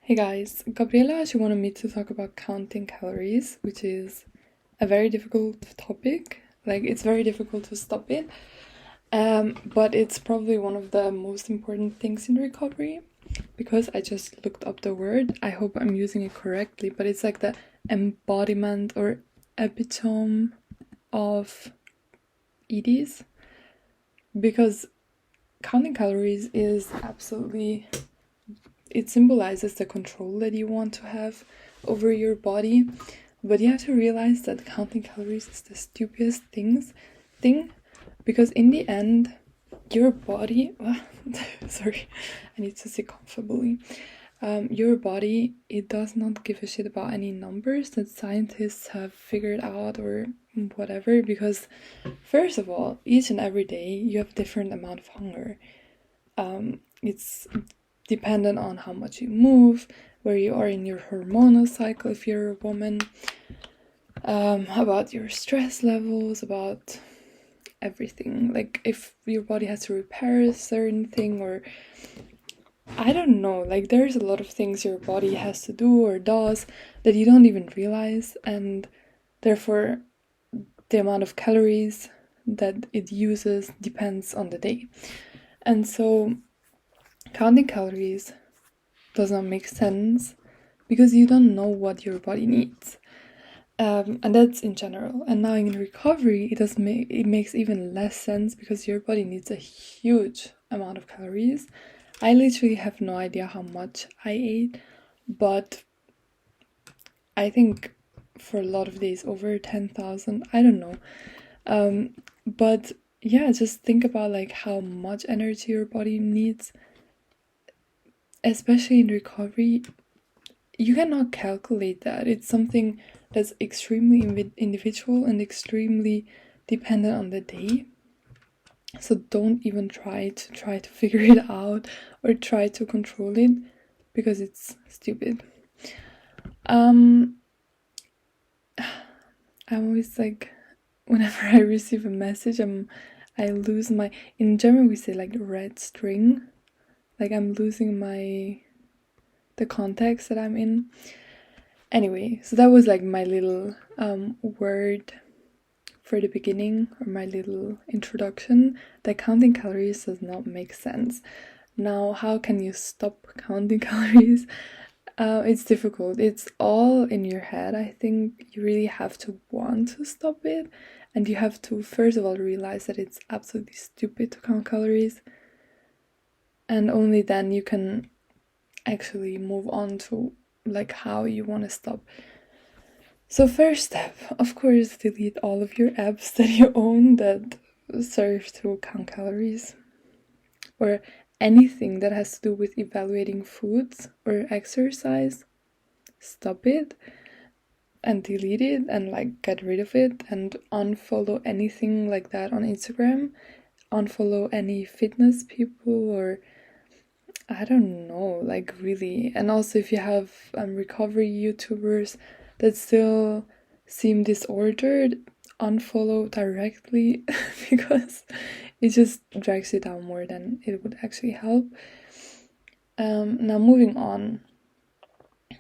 Hey guys, Gabriela, she wanted me to talk about counting calories, which is a very difficult topic. Like, it's very difficult to stop it, but it's probably one of the most important things in recovery because I just looked up the word. I hope I'm using it correctly, but it's like the embodiment or epitome of EDs because counting calories is absolutely, it symbolizes the control that you want to have over your body, but you have to realize that counting calories is the stupidest thing because in the end your body sorry, I need to sit comfortably. Your body, it does not give a shit about any numbers that scientists have figured out or whatever, because first of all, each and every day you have different amount of hunger. It's dependent on how much you move, where you are in your hormonal cycle if you're a woman, about your stress levels, about everything. Like if your body has to repair a certain thing, or I don't know, like there's a lot of things your body has to do or does that you don't even realize, and therefore the amount of calories that it uses depends on the day. And so counting calories does not make sense because you don't know what your body needs. And that's in general. And now in recovery, it makes even less sense because your body needs a huge amount of calories. I literally have no idea how much I ate, but I think for a lot of days over 10,000. I don't know. But yeah, just think about like how much energy your body needs, especially in recovery. You cannot calculate that. It's something that's extremely individual and extremely dependent on the day. So don't even try to figure it out or try to control it because it's stupid. I'm always like, whenever I receive a message, I lose my, in German we say like red string. Like I'm losing the context that I'm in. Anyway, so that was like my little word for the beginning, or my little introduction, that counting calories does not make sense. Now, how can you stop counting calories? It's difficult. It's all in your head. I think you really have to want to stop it, and you have to first of all realize that it's absolutely stupid to count calories, and only then you can actually move on to like how you want to stop. So first step, of course, delete all of your apps that you own that serve to count calories, or anything that has to do with evaluating foods or exercise. Stop it and delete it and like get rid of it, and unfollow anything like that on Instagram. Unfollow any fitness people, or I don't know, like really. And also if you have recovery YouTubers that still seem disordered, unfollow directly because it just drags you down more than it would actually help. Now moving on,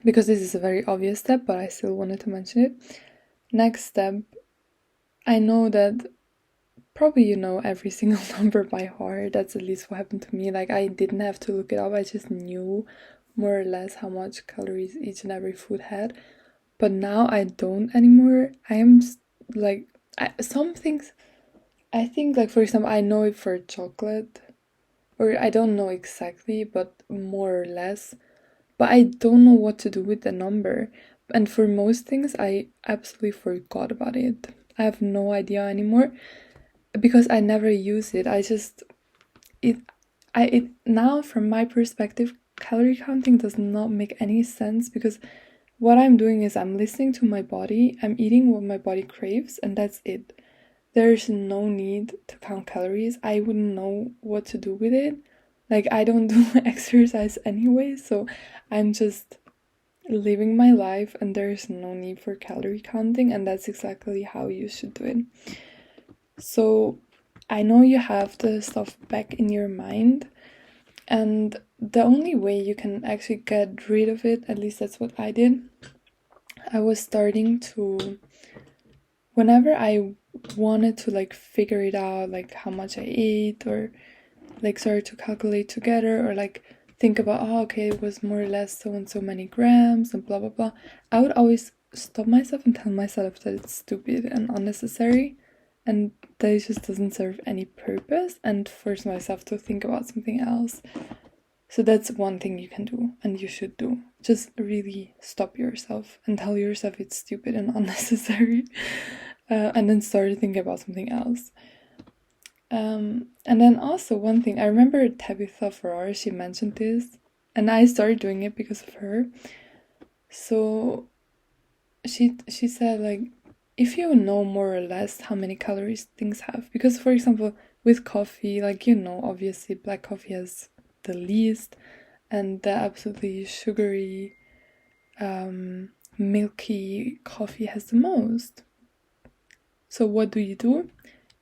because this is a very obvious step, but I still wanted to mention it. Next step, I know that probably you know every single number by heart. That's at least what happened to me. Like I didn't have to look it up. I just knew more or less how much calories each and every food had. But now I don't anymore. I am like, some things, I think, like for example, I know it for chocolate, or I don't know exactly, but more or less. But I don't know what to do with the number. And for most things, I absolutely forgot about it. I have no idea anymore because I never use it. It now, from my perspective, calorie counting does not make any sense because what I'm doing is I'm listening to my body, I'm eating what my body craves, and that's it. There's no need to count calories. I wouldn't know what to do with it. Like, I don't do exercise anyway, so I'm just living my life, and there's no need for calorie counting, and that's exactly how you should do it. So I know you have the stuff back in your mind, And the only way you can actually get rid of it, at least that's what I did, I was starting to, whenever I wanted to like figure it out, like how much I ate, or like start to calculate together, or like think about, oh, okay, it was more or less so and so many grams and blah blah blah, I would always stop myself and tell myself that it's stupid and unnecessary and that it just doesn't serve any purpose, and force myself to think about something else. So that's one thing you can do and you should do. Just really stop yourself and tell yourself it's stupid and unnecessary, and then start thinking about something else. And then also one thing, I remember Tabitha Farrar, she mentioned this, and I started doing it because of her. So she said, like, if you know more or less how many calories things have, because for example with coffee, like, obviously black coffee has the least, and the absolutely sugary, milky coffee has the most. So what do?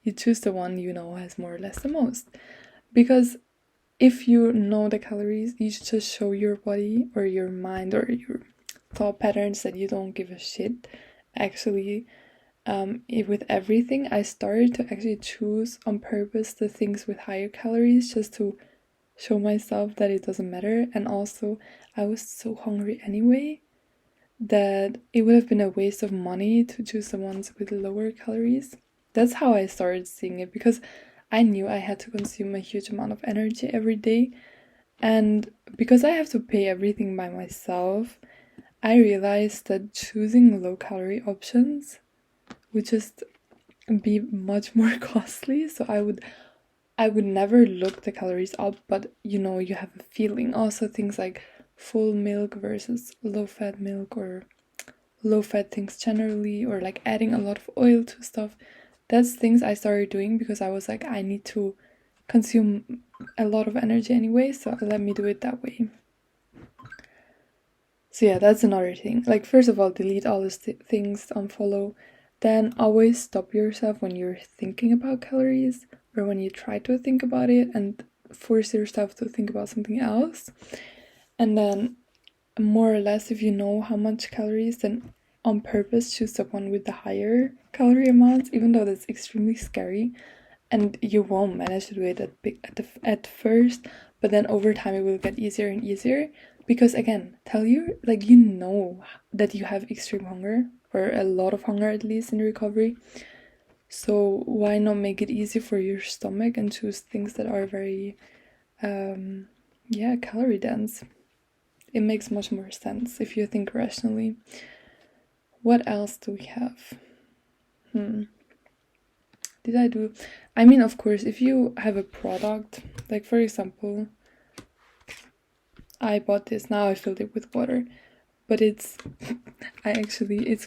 You choose the one you know has more or less the most. Because if you know the calories, you should just show your body or your mind or your thought patterns that you don't give a shit. Actually, with everything, I started to actually choose on purpose the things with higher calories just to show myself that it doesn't matter. And also, I was so hungry anyway that it would have been a waste of money to choose the ones with lower calories. That's how I started seeing it, because I knew I had to consume a huge amount of energy every day. And because I have to pay everything by myself, I realized that choosing low calorie options would just be much more costly. So I would never look the calories up, but you have a feeling. Also things like full milk versus low fat milk, or low fat things generally, or like adding a lot of oil to stuff. That's things I started doing because I was like, I need to consume a lot of energy anyway, so let me do it that way. So yeah, that's another thing. Like, first of all, delete all these things, unfollow. Then always stop yourself when you're thinking about calories, or when you try to think about it, and force yourself to think about something else. And then, more or less, if you know how much calories, then on purpose choose the one with the higher calorie amounts, even though that's extremely scary. And you won't manage to do it at first, but then over time it will get easier and easier. Because again, you know that you have extreme hunger, or a lot of hunger at least in recovery. So why not make it easy for your stomach and choose things that are very, calorie dense? It makes much more sense if you think rationally. What else do we have? Did I do? I mean, of course, if you have a product, like for example, I bought this, now I filled it with water, but it's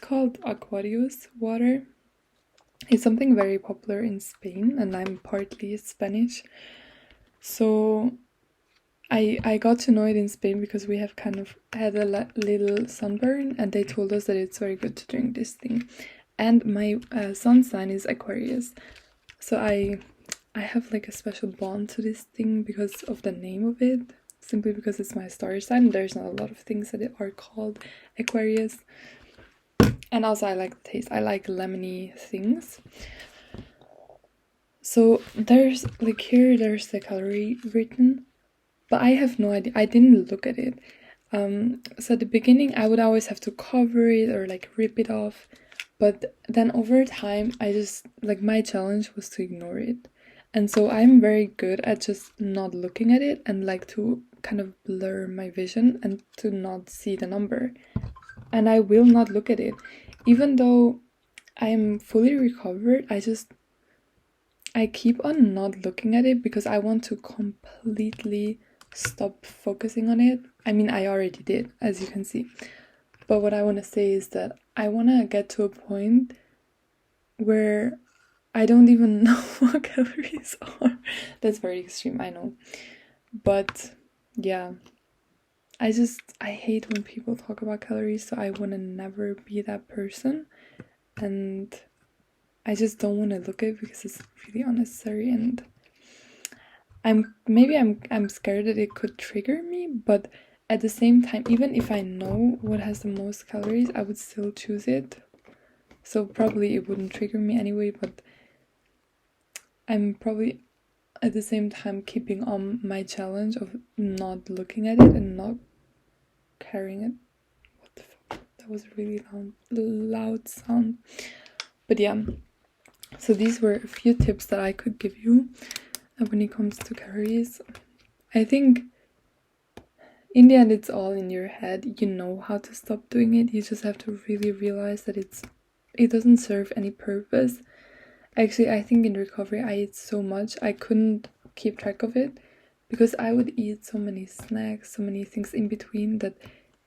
called Aquarius water. It's something very popular in Spain, and I'm partly Spanish. So I got to know it in Spain because we have kind of had a little sunburn, and they told us that it's very good to drink this thing. And my sun sign is Aquarius, so I have like a special bond to this thing because of the name of it, simply because it's my star sign. There's not a lot of things that are called Aquarius. And also I like the taste. I like lemony things. So there's the calorie written, but I have no idea. I didn't look at it. So at the beginning I would always have to cover it or like rip it off. But then over time, I just, like, my challenge was to ignore it. And so I'm very good at just not looking at it, and like to kind of blur my vision and to not see the number. And I will not look at it. Even though I'm fully recovered, I keep on not looking at it because I want to completely stop focusing on it. I mean, I already did, as you can see. But what I want to say is that I want to get to a point where I don't even know what calories are. That's very extreme, I know. But yeah, I hate when people talk about calories, so I want to never be that person. And I just don't want to look at it because it's really unnecessary. And I'm scared that it could trigger me, but at the same time, even if I know what has the most calories, I would still choose it. So probably it wouldn't trigger me anyway, but I'm probably at the same time keeping on my challenge of not looking at it and not carrying it. What the fuck? That was a really loud sound. But yeah, so these were a few tips that I could give you when it comes to calories. I think in the end it's all in your head. You know how to stop doing it. You just have to really realize that it doesn't serve any purpose. Actually, I think in recovery I ate so much I couldn't keep track of it, because I would eat so many snacks, so many things in between, that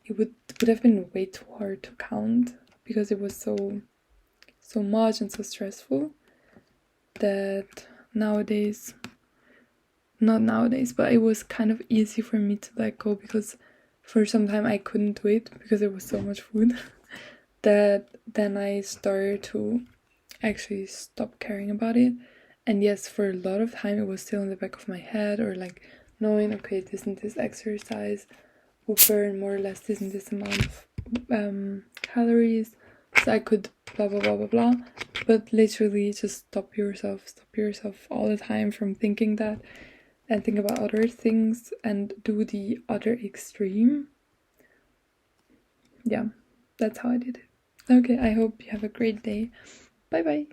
it would have been way too hard to count, because it was so much and so stressful, that nowadays, not nowadays, but it was kind of easy for me to let go, because for some time I couldn't do it because it was so much food that then I started to actually stop caring about it. And yes, for a lot of time it was still in the back of my head, or like knowing, okay, this and this exercise will burn more or less this and this amount of calories, so I could blah blah blah blah blah. But literally just stop yourself all the time from thinking that, and think about other things and do the other extreme. Yeah, that's how I did it. Okay, I hope you have a great day. Bye bye.